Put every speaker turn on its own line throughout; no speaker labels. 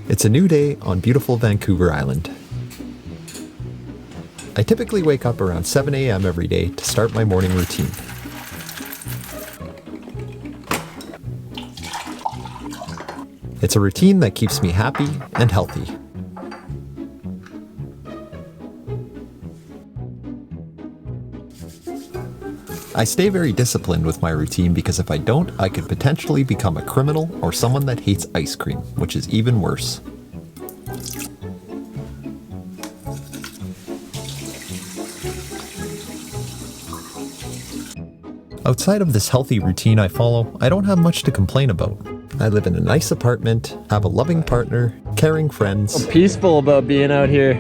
It's a new day on beautiful Vancouver Island. I typically wake up around 7 a.m. every day to start my morning routine. It's a routine that keeps me happy and healthy. I stay very disciplined with my routine because if I don't, I could potentially become a criminal or someone that hates ice cream, which is even worse. Outside of this healthy routine I follow, I don't have much to complain about. I live in a nice apartment, have a loving partner, caring friends.
So peaceful about being out here.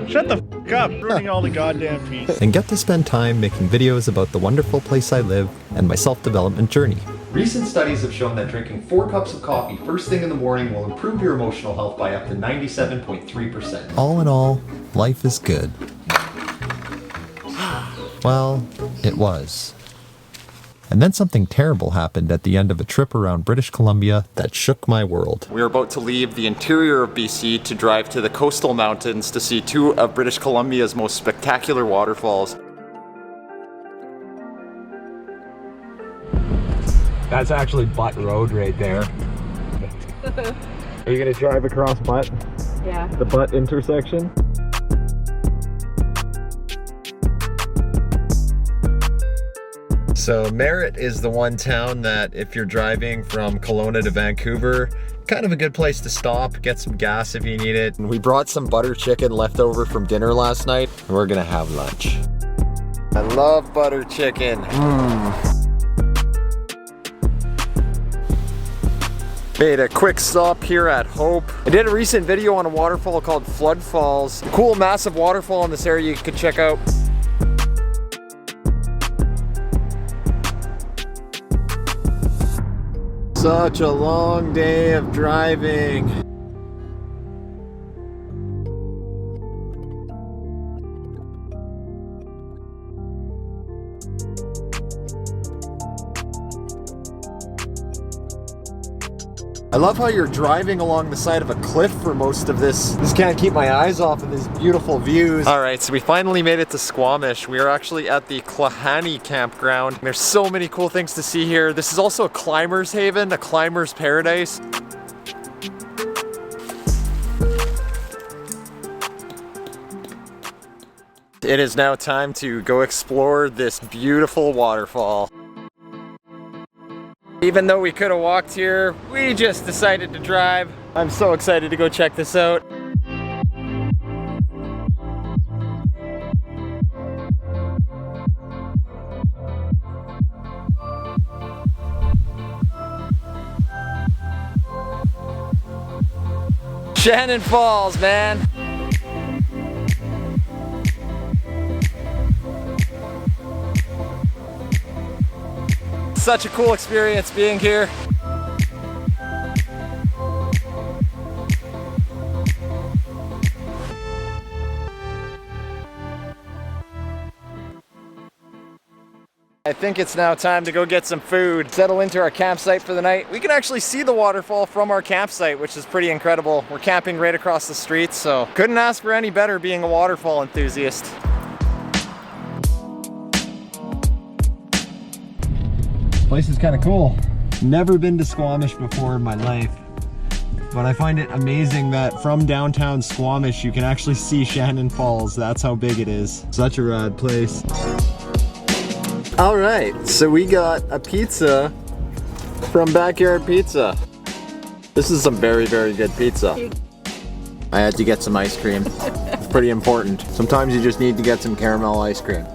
Shut the f*** up, ruining all the goddamn peace.
And get to spend time making videos about the wonderful place I live and my self-development journey. Recent studies have shown that drinking 4 cups of coffee first thing in the morning will improve your emotional health by up to 97.3%. All in all, life is good. Well, it was. And then something terrible happened at the end of a trip around British Columbia that shook my world. We were about to leave the interior of BC to drive to the coastal mountains to see 2 of British Columbia's most spectacular waterfalls.
That's actually Butt Road right there. Are you gonna drive across Butt?
Yeah.
The Butt intersection?
So Merritt is the one town that if you're driving from Kelowna to Vancouver, kind of a good place to stop, get some gas if you need it. And we brought some butter chicken left over from dinner last night, and we're gonna have lunch. I love butter chicken. Made a quick stop here at Hope. I did a recent video on a waterfall called Flood Falls. Cool, massive waterfall in this area you could check out. Such a long day of driving. I love how you're driving along the side of a cliff for most of this. Just can't keep my eyes off of these beautiful views. All right, so we finally made it to Squamish. We are actually at the Klahani campground. There's so many cool things to see here. This is also a climber's haven, a climber's paradise. It is now time to go explore this beautiful waterfall. Even though we could have walked here, we just decided to drive. I'm so excited to go check this out. Shannon Falls, man. Such a cool experience being here. I think it's now time to go get some food, settle into our campsite for the night. We can actually see the waterfall from our campsite, which is pretty incredible. We're camping right across the street, so couldn't ask for any better being a waterfall enthusiast. Place is kind of cool. Never been to Squamish before in my life, but I find it amazing that from downtown Squamish you can actually see Shannon Falls. That's how big it is. Such a rad place. All right, so we got a pizza from Backyard Pizza. This is some very, very good pizza. I had to get some ice cream. It's pretty important. Sometimes you just need to get some caramel ice cream.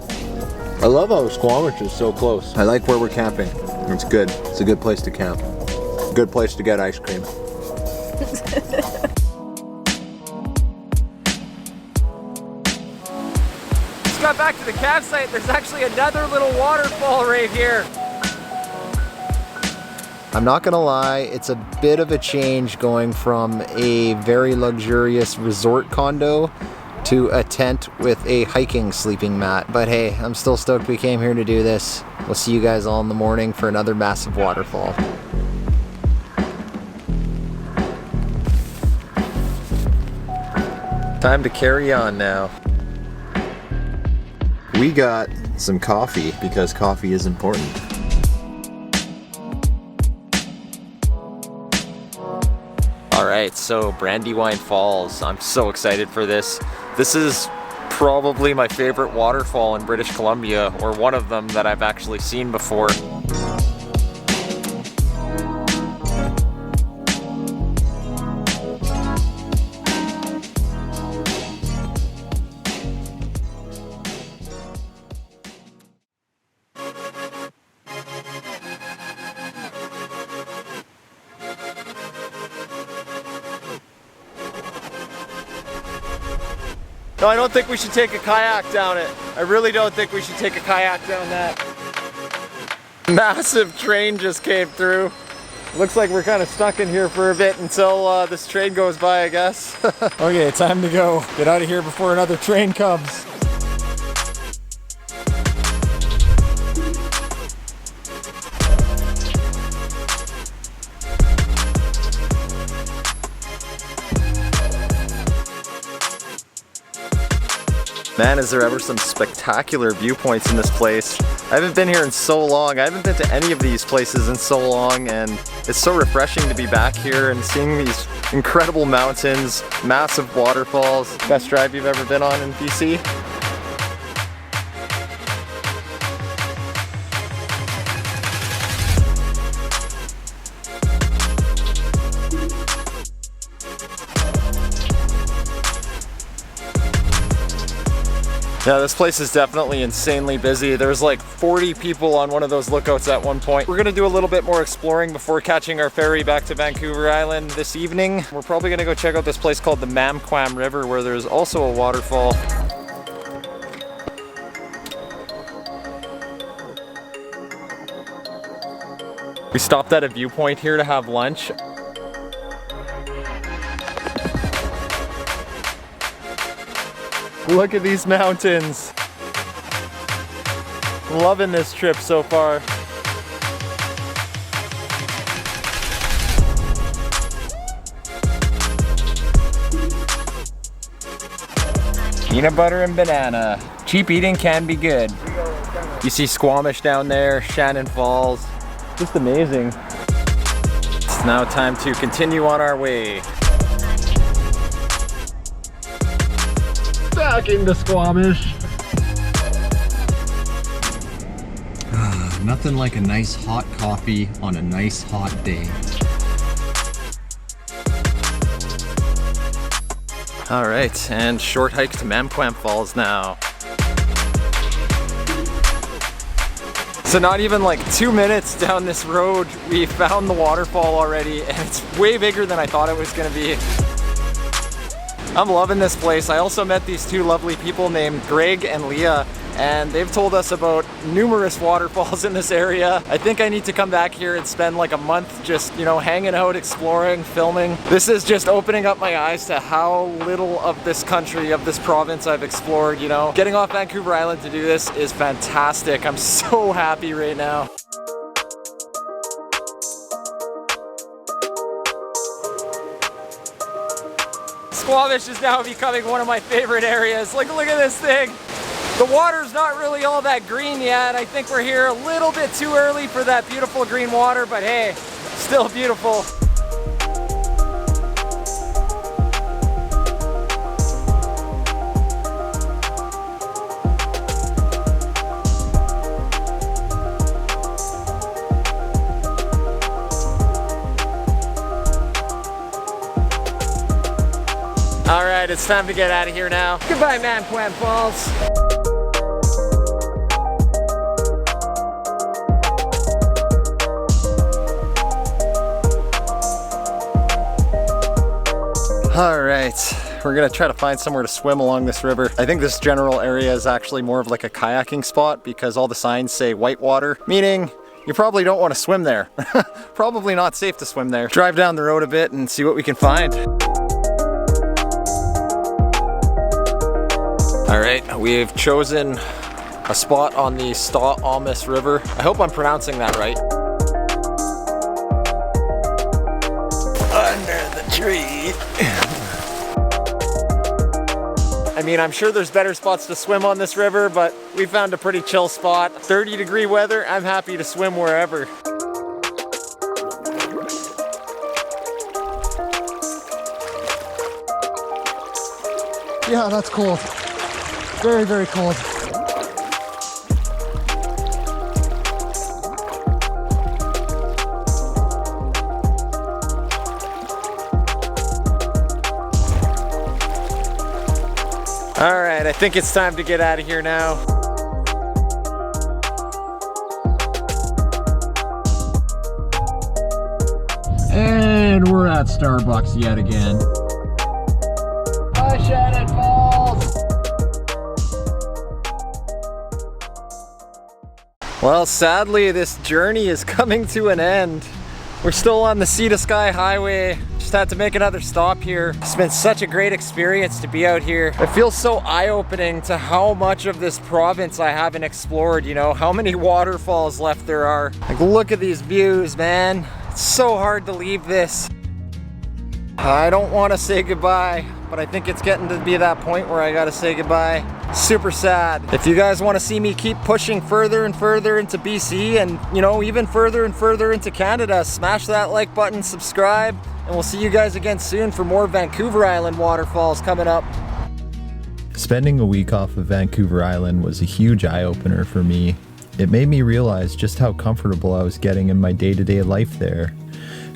I love how Squamish is so close. I like where we're camping. It's good. It's a good place to camp. Good place to get ice cream. Just got back to the campsite. There's actually another little waterfall right here. I'm not gonna lie, it's a bit of a change going from a very luxurious resort condo to a tent with a hiking sleeping mat. But hey, I'm still stoked we came here to do this. We'll see you guys all in the morning for another massive waterfall. Time to carry on now. We got some coffee because coffee is important. Alright, so Brandywine Falls. I'm so excited for this. This is probably my favorite waterfall in British Columbia, or one of them that I've actually seen before. No, I don't think we should take a kayak down it. I really don't think we should take a kayak down that. Massive train just came through. Looks like we're kind of stuck in here for a bit until this train goes by, I guess. Okay, time to go. Get out of here before another train comes. Man, is there ever some spectacular viewpoints in this place. I haven't been here in so long. I haven't been to any of these places in so long, and it's so refreshing to be back here and seeing these incredible mountains, massive waterfalls. Best drive you've ever been on in BC? Yeah, this place is definitely insanely busy. There's like 40 people on one of those lookouts at one point. We're gonna do a little bit more exploring before catching our ferry back to Vancouver Island this evening. We're probably gonna go check out this place called the Mamquam River, where there's also a waterfall. We stopped at a viewpoint here to have lunch. Look at these mountains. Loving this trip so far. Peanut butter and banana. Cheap eating can be good. You see Squamish down there, Shannon Falls. Just amazing. It's now time to continue on our way. Back into Squamish. Nothing like a nice hot coffee on a nice hot day. All right, and short hike to Mamquam Falls now. So not even like 2 minutes down this road, we found the waterfall already, and it's way bigger than I thought it was gonna be. I'm loving this place. I also met these two lovely people named Greg and Leah, and they've told us about numerous waterfalls in this area. I think I need to come back here and spend like a month just, you know, hanging out, exploring, filming. This is just opening up my eyes to how little of this country, of this province I've explored, you know. Getting off Vancouver Island to do this is fantastic. I'm so happy right now. Squamish is now becoming one of my favorite areas. Like, look at this thing. The water's not really all that green yet. I think we're here a little bit too early for that beautiful green water, but hey, still beautiful. All right, it's time to get out of here now. Goodbye, Mamquam Falls. All right, we're gonna try to find somewhere to swim along this river. I think this general area is actually more of like a kayaking spot because all the signs say whitewater, meaning you probably don't want to swim there. Probably not safe to swim there. Drive down the road a bit and see what we can find. All right, we've chosen a spot on the Squamish River. I hope I'm pronouncing that right. Under the tree. I mean, I'm sure there's better spots to swim on this river, but we found a pretty chill spot. 30-degree weather, I'm happy to swim wherever.
Yeah, that's cold. Very, very cold.
All right, I think it's time to get out of here now.
And we're at Starbucks yet again.
Hi, Shannon Falls! Well, sadly, this journey is coming to an end. We're still on the Sea to Sky Highway. Just had to make another stop here. It's been such a great experience to be out here. It feels so eye-opening to how much of this province I haven't explored, you know, how many waterfalls left there are. Like, look at these views, man. It's so hard to leave this. I don't want to say goodbye, but I think it's getting to be that point where I gotta say goodbye. Super sad. If you guys want to see me keep pushing further and further into BC and, you know, even further and further into Canada, smash that like button, subscribe, and we'll see you guys again soon for more Vancouver Island waterfalls coming up.
Spending a week off of Vancouver Island was a huge eye-opener for me. It made me realize just how comfortable I was getting in my day-to-day life there.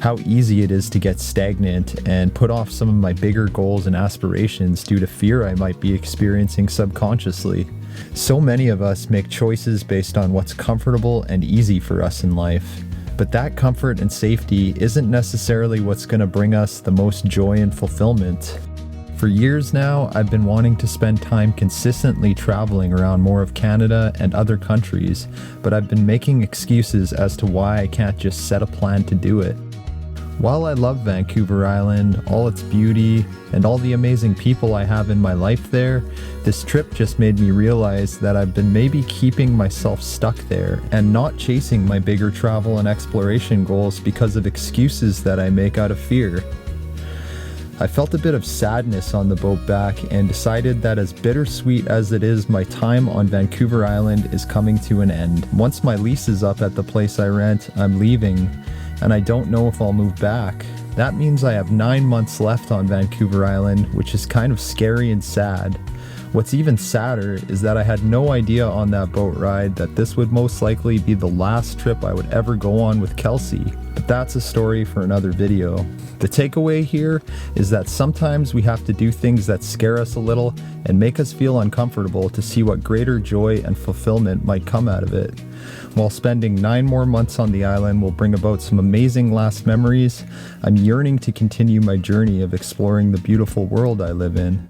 How easy it is to get stagnant and put off some of my bigger goals and aspirations due to fear I might be experiencing subconsciously. So many of us make choices based on what's comfortable and easy for us in life. But that comfort and safety isn't necessarily what's going to bring us the most joy and fulfillment. For years now, I've been wanting to spend time consistently traveling around more of Canada and other countries, but I've been making excuses as to why I can't just set a plan to do it. While I love Vancouver Island, all its beauty, and all the amazing people I have in my life there, this trip just made me realize that I've been maybe keeping myself stuck there and not chasing my bigger travel and exploration goals because of excuses that I make out of fear. I felt a bit of sadness on the boat back and decided that as bittersweet as it is, my time on Vancouver Island is coming to an end. Once my lease is up at the place I rent, I'm leaving, and I don't know if I'll move back. That means I have 9 months left on Vancouver Island, which is kind of scary and sad. What's even sadder is that I had no idea on that boat ride that this would most likely be the last trip I would ever go on with Kelsey. But that's a story for another video. The takeaway here is that sometimes we have to do things that scare us a little and make us feel uncomfortable to see what greater joy and fulfillment might come out of it. While spending 9 more months on the island will bring about some amazing last memories, I'm yearning to continue my journey of exploring the beautiful world I live in.